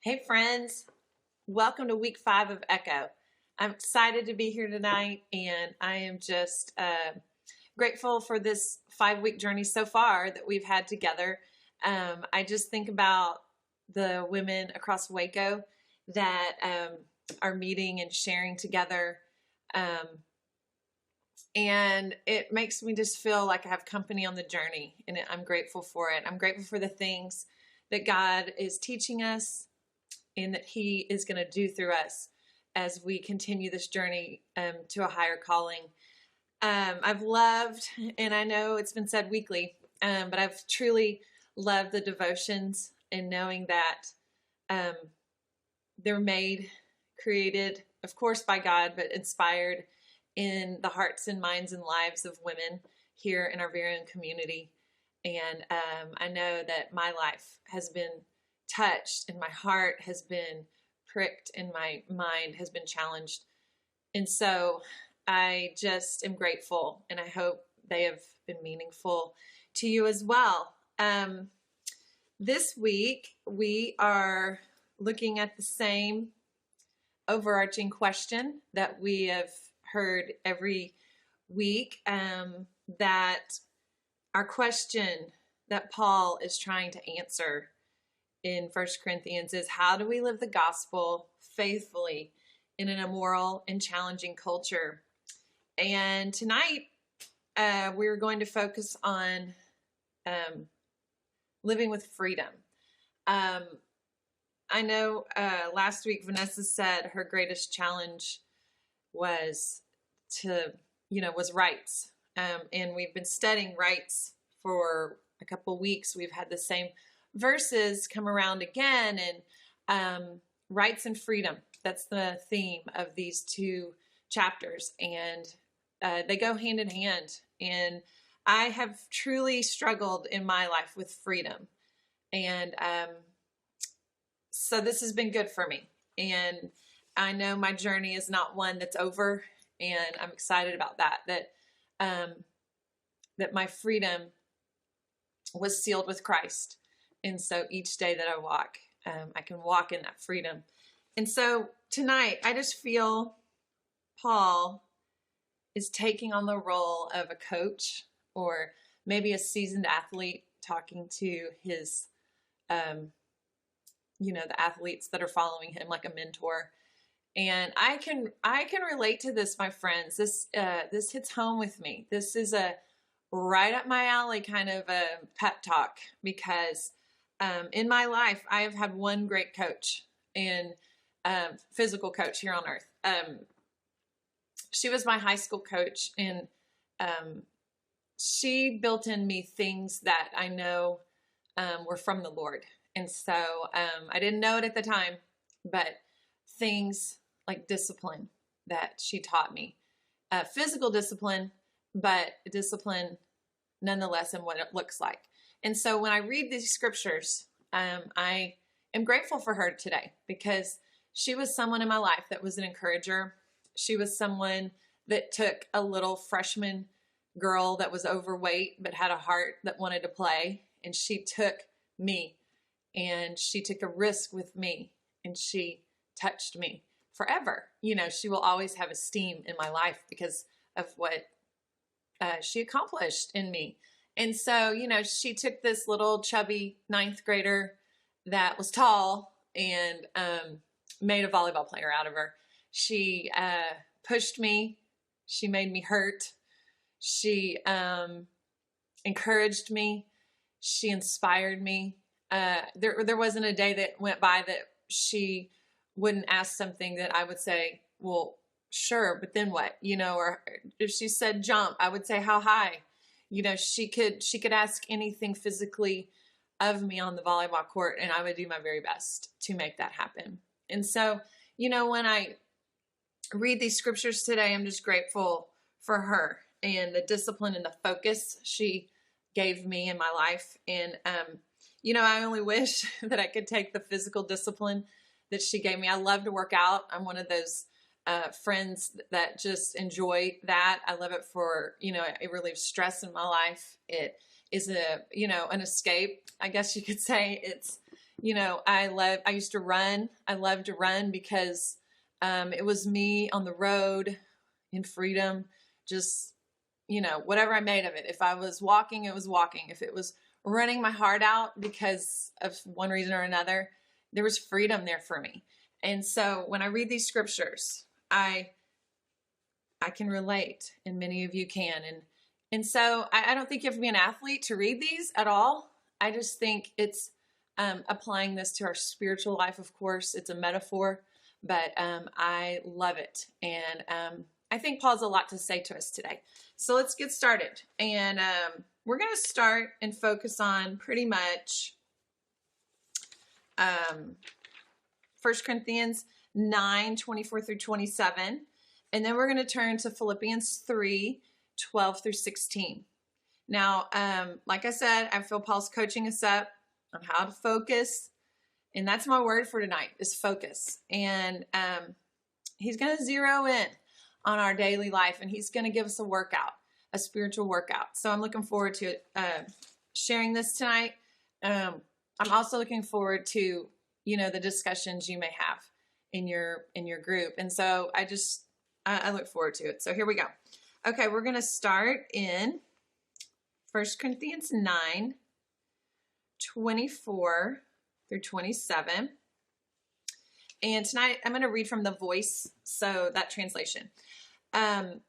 Hey friends, welcome to week 5 of Echo. I'm excited to be here tonight, and I am just grateful for this 5-week journey so far that we've had together. I just think about the women across Waco that are meeting and sharing together, and it makes me just feel like I have company on the journey, and I'm grateful for it. I'm grateful for the things that God is teaching us and that He is going to do through us as we continue this journey to a higher calling. I've loved, and I know it's been said weekly, but I've truly loved the devotions and knowing that they're made, created, of course, by God, but inspired in the hearts and minds and lives of women here in our very own community. And I know that my life has been touched and my heart has been pricked and my mind has been challenged. And so I just am grateful, and I hope they have been meaningful to you as well. This week we are looking at the same overarching question that we have heard every week, that our question that Paul is trying to answer in 1 Corinthians is, how do we live the gospel faithfully in an immoral and challenging culture? And tonight we're going to focus on living with freedom. I know last week Vanessa said her greatest challenge was rights. And we've been studying rights for a couple weeks. We've had the same verses come around again, and rights and freedom. That's the theme of these two chapters, and they go hand in hand. And I have truly struggled in my life with freedom, and so this has been good for me. And I know my journey is not one that's over, and I'm excited about that. That my freedom was sealed with Christ. And so each day that I walk, I can walk in that freedom. And so tonight, I just feel Paul is taking on the role of a coach, or maybe a seasoned athlete talking to his, the athletes that are following him, like a mentor. And I can relate to this, my friends. This hits home with me. This is a right up my alley kind of a pep talk, because in my life, I have had one great coach and physical coach here on earth. She was my high school coach, and she built in me things that I know were from the Lord. And so I didn't know it at the time, but things like discipline that she taught me, physical discipline, but discipline nonetheless in what it looks like. And so when I read these scriptures, I am grateful for her today, because she was someone in my life that was an encourager. She was someone that took a little freshman girl that was overweight but had a heart that wanted to play, and she took me, and she took a risk with me, and she touched me forever. She will always have esteem in my life because of what she accomplished in me. And so, she took this little chubby 9th grader that was tall and made a volleyball player out of her. She pushed me. She made me hurt. She encouraged me. She inspired me. There wasn't a day that went by that she wouldn't ask something that I would say, well, sure, but then what? Or if she said jump, I would say how high. She could ask anything physically of me on the volleyball court, and I would do my very best to make that happen. And so, when I read these scriptures today, I'm just grateful for her and the discipline and the focus she gave me in my life. And, I only wish that I could take the physical discipline that she gave me. I love to work out. I'm one of those friends that just enjoy that. I love it for, it relieves stress in my life. It is an escape, I guess you could say. I used to run. I loved to run because it was me on the road in freedom, just, whatever I made of it. If I was walking, it was walking. If it was running my heart out because of one reason or another, there was freedom there for me. And so when I read these scriptures, I can relate, and many of you can. And so I don't think you have to be an athlete to read these at all. I just think it's applying this to our spiritual life. Of course, it's a metaphor, but I love it. And I think Paul's a lot to say to us today. So let's get started. And we're going to start and focus on pretty much 1 Corinthians 9:24 through 27. And then we're going to turn to Philippians 3:12 through 16. Now, like I said, I feel Paul's coaching us up on how to focus. And that's my word for tonight, is focus. And he's going to zero in on our daily life, and he's going to give us a workout, a spiritual workout. So I'm looking forward to sharing this tonight. I'm also looking forward to, the discussions you may have in your group. And so I look forward to it. So here we go. Okay, we're going to start in 1 Corinthians 9:24 through 27. And tonight I'm going to read from the Voice, so that translation. For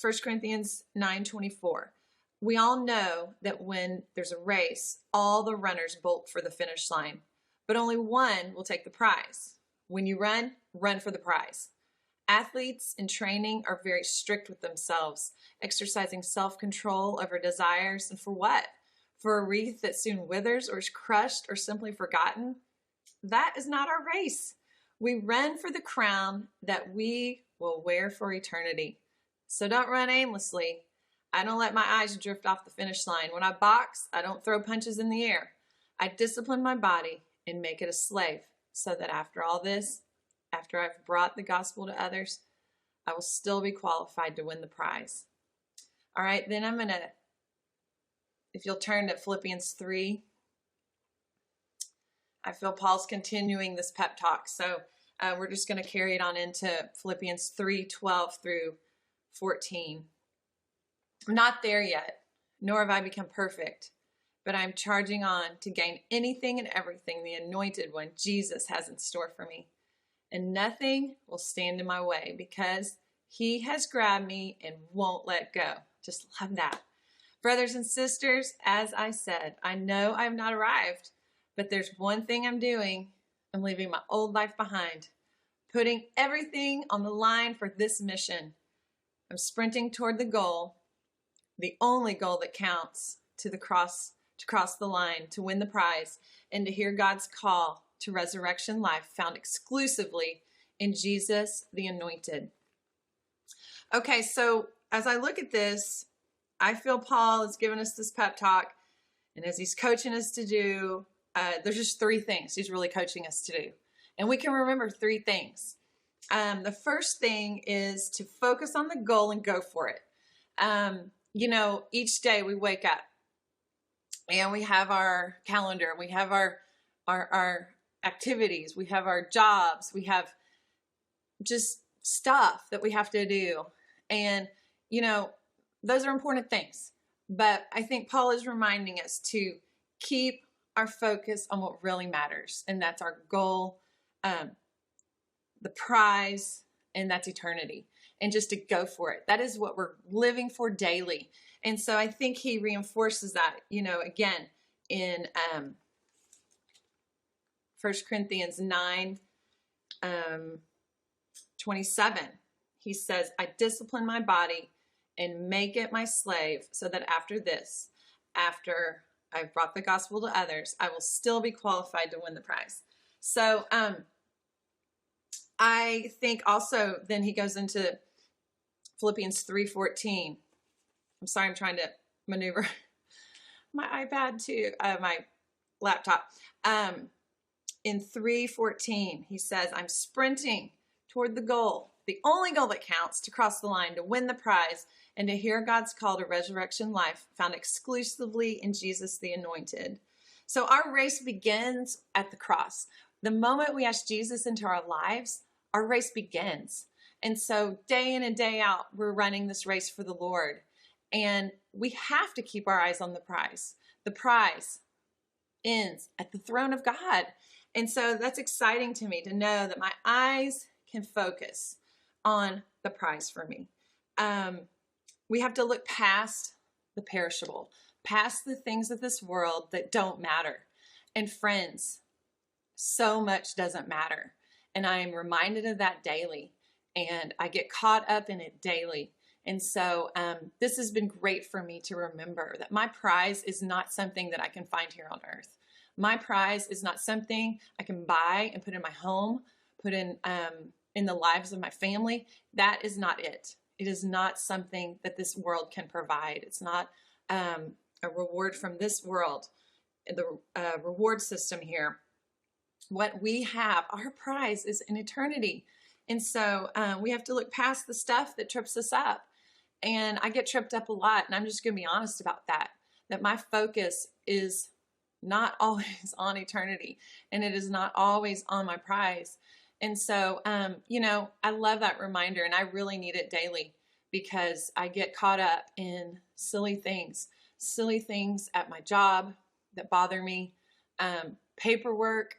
1 Corinthians 9:24. We all know that when there's a race, all the runners bolt for the finish line, but only one will take the prize. When you run, run for the prize. Athletes in training are very strict with themselves, exercising self-control over desires. And for what? For a wreath that soon withers or is crushed or simply forgotten? That is not our race. We run for the crown that we will wear for eternity. So don't run aimlessly. I don't let my eyes drift off the finish line. When I box, I don't throw punches in the air. I discipline my body and make it a slave, so that after all this, after I've brought the gospel to others, I will still be qualified to win the prize. All right, then I'm going to, if you'll turn to Philippians 3, I feel Paul's continuing this pep talk. So we're just going to carry it on into Philippians 3:12 through 14. I'm not there yet, nor have I become perfect, but I'm charging on to gain anything and everything the Anointed One, Jesus, has in store for me. And nothing will stand in my way because he has grabbed me and won't let go. Just love that. Brothers and sisters, as I said, I know I have not arrived, but there's one thing I'm doing. I'm leaving my old life behind, putting everything on the line for this mission. I'm sprinting toward the goal, the only goal that counts, to cross the line, to win the prize, and to hear God's call to resurrection life found exclusively in Jesus, the Anointed. Okay, so as I look at this, I feel Paul has given us this pep talk, and as he's coaching us to do, there's just 3 things he's really coaching us to do. And we can remember 3 things. The first thing is to focus on the goal and go for it. Each day we wake up and we have our calendar, we have our activities, we have our jobs, we have just stuff that we have to do. And, those are important things. But I think Paul is reminding us to keep our focus on what really matters. And that's our goal, the prize, and that's eternity. And just to go for it. That is what we're living for daily. And so I think he reinforces that, again, in 1 Corinthians 9:27. He says, I discipline my body and make it my slave so that after I've brought the gospel to others, I will still be qualified to win the prize. So I think also then he goes into Philippians 3:14. I'm sorry, I'm trying to maneuver my iPad to my laptop. In 3:14, he says, I'm sprinting toward the goal, the only goal that counts, to cross the line, to win the prize, and to hear God's call to resurrection life found exclusively in Jesus the Anointed. So our race begins at the cross. The moment we ask Jesus into our lives, our race begins. And so day in and day out, we're running this race for the Lord. And we have to keep our eyes on the prize. The prize ends at the throne of God. And so that's exciting to me to know that my eyes can focus on the prize for me. We have to look past the perishable, past the things of this world that don't matter. And friends, so much doesn't matter. And I am reminded of that daily. And I get caught up in it daily. And so this has been great for me to remember that my prize is not something that I can find here on earth. My prize is not something I can buy and put in my home, put in the lives of my family. That is not it. It is not something that this world can provide. It's not a reward from this world, the reward system here. What we have, our prize is in eternity. And so we have to look past the stuff that trips us up. And I get tripped up a lot. And I'm just going to be honest about that my focus is not always on eternity. And it is not always on my prize. And so, I love that reminder. And I really need it daily because I get caught up in silly things at my job that bother me, paperwork,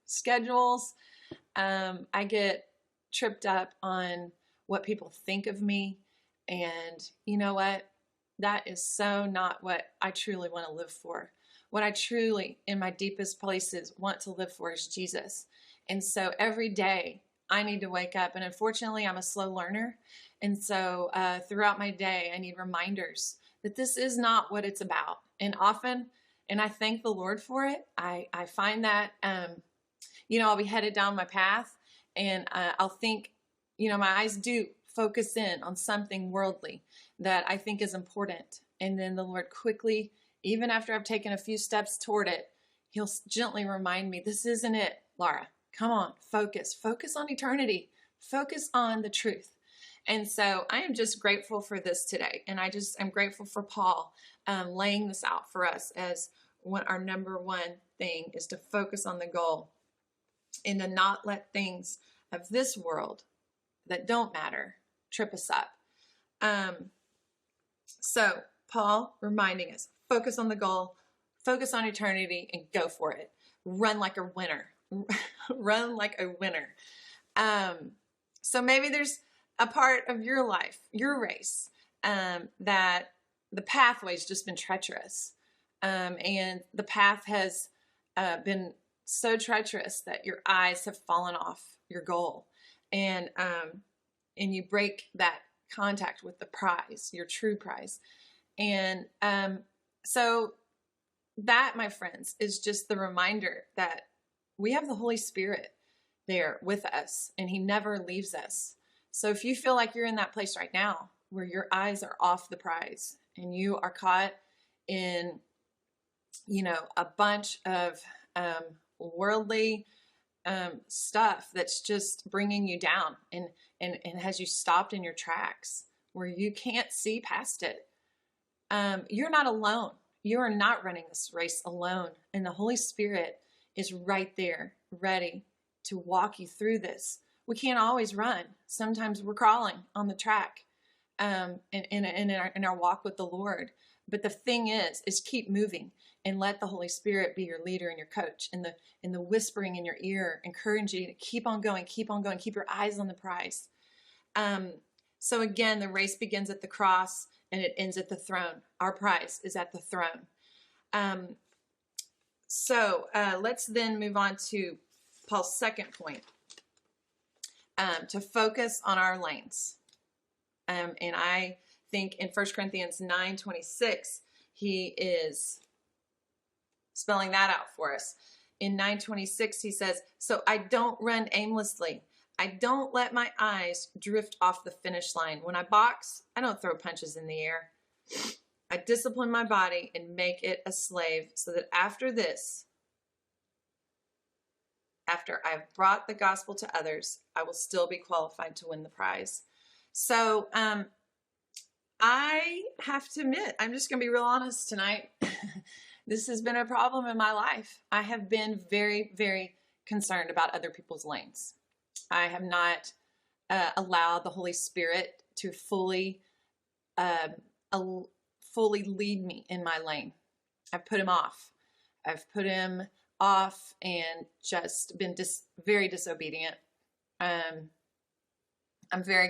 schedules. I get tripped up on what people think of me. And you know what? That is so not what I truly want to live for. What I truly, in my deepest places, want to live for is Jesus. And so every day I need to wake up. And unfortunately, I'm a slow learner. And so throughout my day, I need reminders that this is not what it's about. And often, and I thank the Lord for it, I find that, I'll be headed down my path and I'll think, my eyes do focus in on something worldly that I think is important. And then the Lord quickly, even after I've taken a few steps toward it, he'll gently remind me, this isn't it, Laura. Come on, focus on eternity, focus on the truth. And so I am just grateful for this today. And I'm grateful for Paul laying this out for us as what our number one thing is, to focus on the goal and to not let things of this world that don't matter trip us up. So Paul reminding us, focus on the goal, focus on eternity, and go for it. Run like a winner. Run like a winner. So maybe there's a part of your life, your race, that the pathway's just been treacherous. And the path has been so treacherous that your eyes have fallen off your goal. And you break that contact with the prize, your true prize. And so that, my friends, is just the reminder that we have the Holy Spirit there with us, and he never leaves us. So if you feel like you're in that place right now where your eyes are off the prize and you are caught in, a bunch of worldly stuff that's just bringing you down and has you stopped in your tracks where you can't see past it, you're not alone. You are not running this race alone. And the Holy Spirit is right there, ready to walk you through this. We can't always run. Sometimes we're crawling on the track in our walk with the Lord. But the thing is keep moving and let the Holy Spirit be your leader and your coach, and the whispering in your ear, encouraging you to keep on going, keep your eyes on the prize. So again, the race begins at the cross and it ends at the throne. Our prize is at the throne. So let's then move on to Paul's second point, to focus on our lanes. And I think in 1 Corinthians 9:26, he is spelling that out for us. In 9:26, he says, so I don't run aimlessly. I don't let my eyes drift off the finish line. When I box, I don't throw punches in the air. I discipline my body and make it a slave so that after this, after I've brought the gospel to others, I will still be qualified to win the prize. So I have to admit, I'm just going to be real honest tonight, This has been a problem in my life. I have been very, very concerned about other people's lanes. I have not allowed the Holy Spirit to fully lead me in my lane. I've put him off. I've put him off and just been very disobedient. I'm very